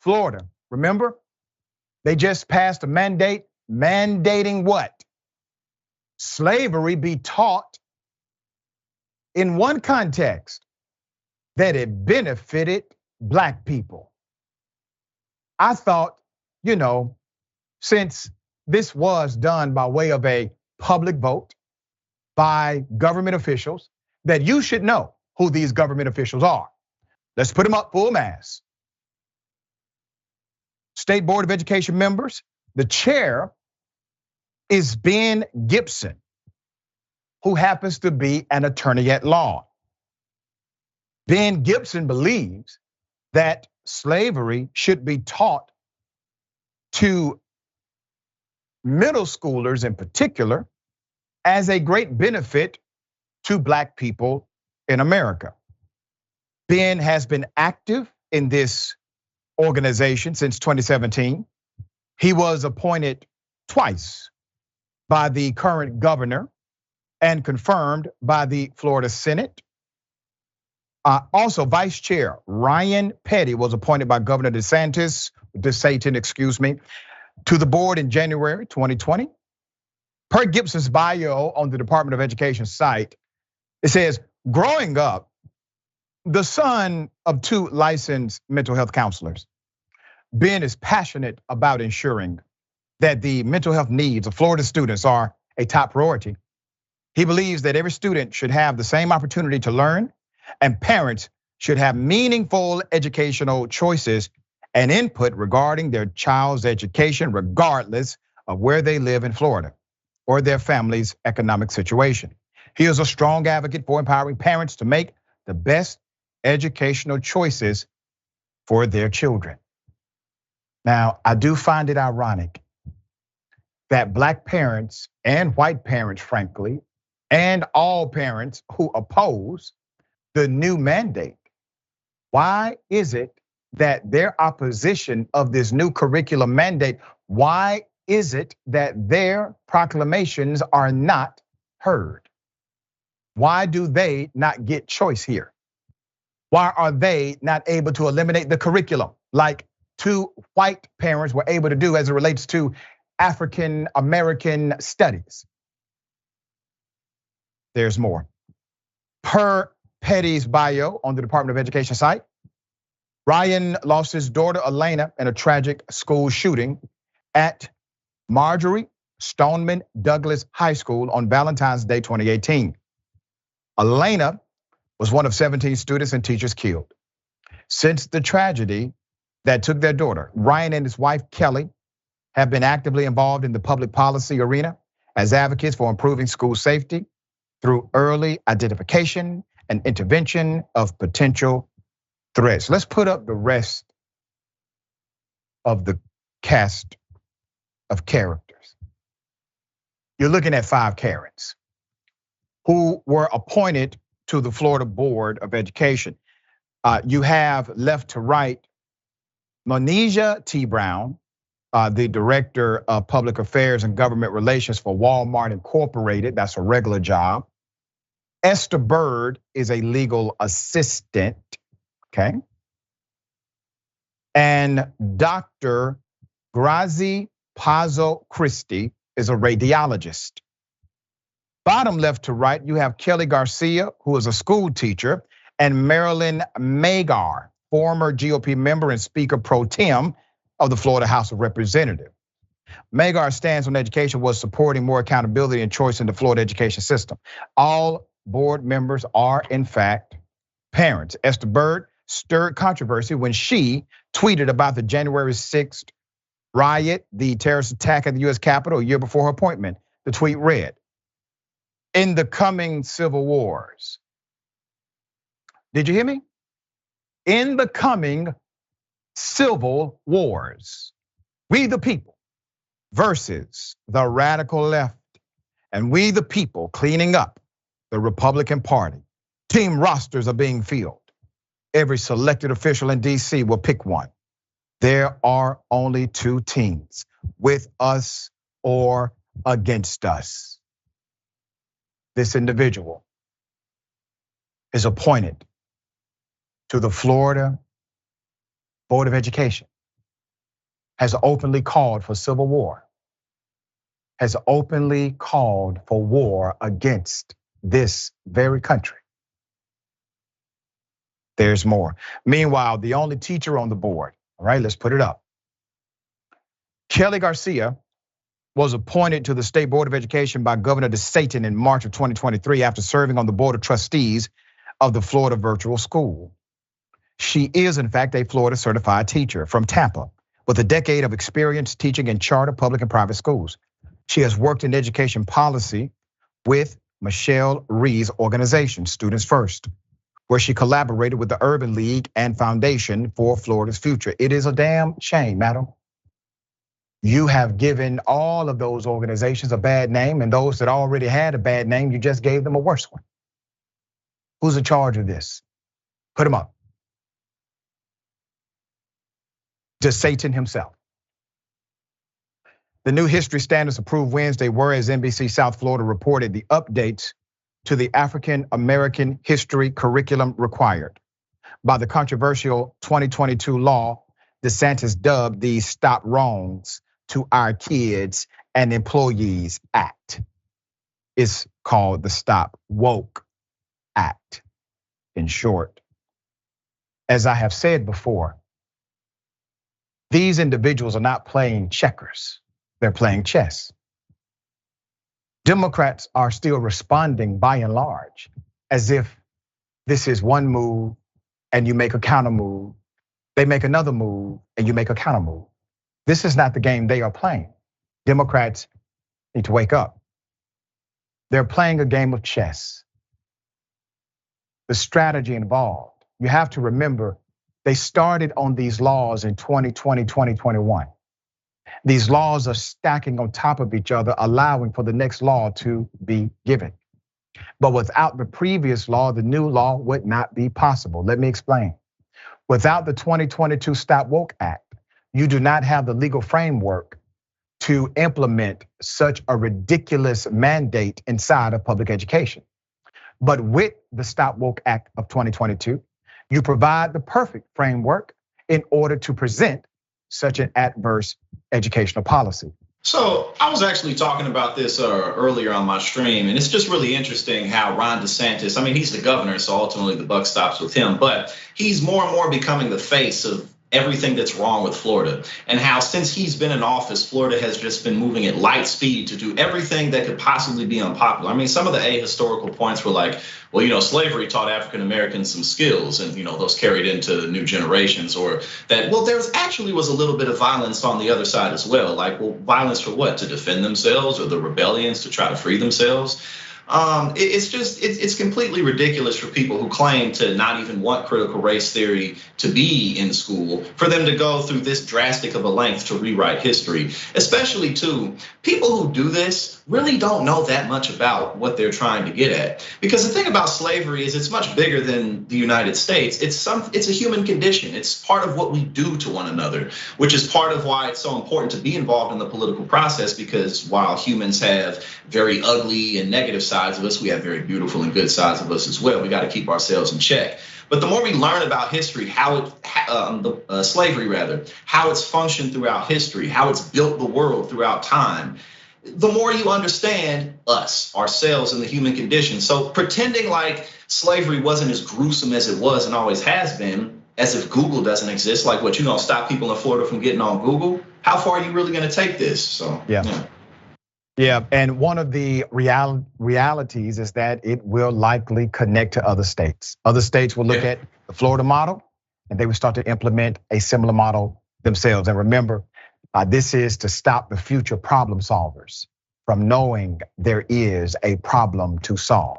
Florida, remember? They just passed a mandate mandating what? Slavery be taught in one context, that it benefited Black people. I thought, since this was done by way of a public vote by government officials, that you should know who these government officials are. Let's put them up full mass. State Board of Education members, the chair is Ben Gibson, who happens to be an attorney at law. Ben Gibson believes that slavery should be taught to middle schoolers in particular as a great benefit to Black people in America. Ben has been active in this organization since 2017. He was appointed twice by the current governor and confirmed by the Florida Senate. Also, Vice Chair Ryan Petty was appointed by Governor DeSantis, to the board in January 2020. Per Gibson's bio on the Department of Education site, it says, growing up, the son of 2 licensed mental health counselors, Ben is passionate about ensuring that the mental health needs of Florida students are a top priority. He believes that every student should have the same opportunity to learn, and parents should have meaningful educational choices and input regarding their child's education, regardless of where they live in Florida or their family's economic situation. He is a strong advocate for empowering parents to make the best educational choices for their children. Now, I do find it ironic that Black parents and white parents, frankly, and all parents who oppose the new mandate, why is it that their opposition of this new curriculum mandate, why is it that their proclamations are not heard? Why do they not get choice here? Why are they not able to eliminate the curriculum like 2 white parents were able to do as it relates to African American studies? There's more. Per Petty's bio on the Department of Education site, Ryan lost his daughter Elena in a tragic school shooting at Marjorie Stoneman Douglas High School on Valentine's Day 2018. Elena was one of 17 students and teachers killed. Since the tragedy that took their daughter, Ryan and his wife Kelly have been actively involved in the public policy arena as advocates for improving school safety through early identification and intervention of potential threats. Let's put up the rest of the cast of characters. You're looking at 5 Karens who were appointed to the Florida Board of Education. You have left to right, Monesia T. Brown, the Director of Public Affairs and Government Relations for Walmart Incorporated, that's a regular job. Esther Bird is a legal assistant, okay? And Dr. Grazi Pazzo Christie is a radiologist. Bottom left to right, you have Kelly Garcia, who is a school teacher, and Marilyn Magar, former GOP member and Speaker pro tem of the Florida House of Representatives. Magar's stance on education was supporting more accountability and choice in the Florida education system. All board members are, in fact, parents. Esther Bird stirred controversy when she tweeted about the January 6th riot, the terrorist attack at the US Capitol a year before her appointment. The tweet read, "In the coming civil wars." Did you hear me? In the coming civil wars, we the people versus the radical left, and we the people cleaning up the Republican Party. Team rosters are being filled. Every selected official in DC will pick one. There are only 2 teams, with us or against us. This individual is appointed to the Florida Board of Education. has openly called for civil war, has openly called for war against this very country. There's more. Meanwhile, the only teacher on the board, all right, let's put it up. Kelly Garcia was appointed to the State Board of Education by Governor DeSantis in March of 2023 after serving on the Board of Trustees of the Florida Virtual School. She is, in fact, a Florida certified teacher from Tampa with a decade of experience teaching in charter public and private schools. She has worked in education policy with Michelle Rhee's organization, Students First, where she collaborated with the Urban League and Foundation for Florida's Future. It is a damn shame, madam. You have given all of those organizations a bad name, and those that already had a bad name, you just gave them a worse one. Who's in charge of this? Put him up. DeSantis himself. The new history standards approved Wednesday were, as NBC South Florida reported, the updates to the African American history curriculum required by the controversial 2022 law DeSantis dubbed the Stop Wrongs to Our Kids and Employees Act. It's called the Stop Woke Act, in short. As I have said before, these individuals are not playing checkers, they're playing chess. Democrats are still responding by and large as if this is one move and you make a counter move. They make another move and you make a counter move. This is not the game they are playing. Democrats need to wake up. They're playing a game of chess. The strategy involved, you have to remember, they started on these laws in 2020, 2021. These laws are stacking on top of each other, allowing for the next law to be given. But without the previous law, the new law would not be possible. Let me explain. Without the 2022 Stop Woke Act, you do not have the legal framework to implement such a ridiculous mandate inside of public education. But with the Stop Woke Act of 2022, you provide the perfect framework in order to present such an adverse educational policy. So I was actually talking about this earlier on my stream, and it's just really interesting how Ron DeSantis, I mean, he's the governor, so ultimately the buck stops with him, but he's more and more becoming the face of everything that's wrong with Florida, and how since he's been in office, Florida has just been moving at light speed to do everything that could possibly be unpopular. I mean, some of the ahistorical points were like, well, slavery taught African Americans some skills, and those carried into new generations, or that, well, there actually was a little bit of violence on the other side as well. Like, well, violence for what? To defend themselves, or the rebellions to try to free themselves? It's completely ridiculous for people who claim to not even want critical race theory to be in school, for them to go through this drastic of a length to rewrite history. Especially too, people who do this really don't know that much about what they're trying to get at. Because the thing about slavery is it's much bigger than the United States. It's a human condition. It's part of what we do to one another, which is part of why it's so important to be involved in the political process, because while humans have very ugly and negative sides of us, we have very beautiful and good sides of us as well. We got to keep ourselves in check. But the more we learn about history, slavery rather, how it's functioned throughout history, how it's built the world throughout time, the more you understand us, ourselves, and the human condition. So pretending like slavery wasn't as gruesome as it was and always has been, as if Google doesn't exist, like what, stop people in Florida from getting on Google? How far are you really gonna take this? So yeah, and one of the realities is that it will likely connect to other states. Other states will look at the Florida model and they will start to implement a similar model themselves. And remember, this is to stop the future problem solvers from knowing there is a problem to solve.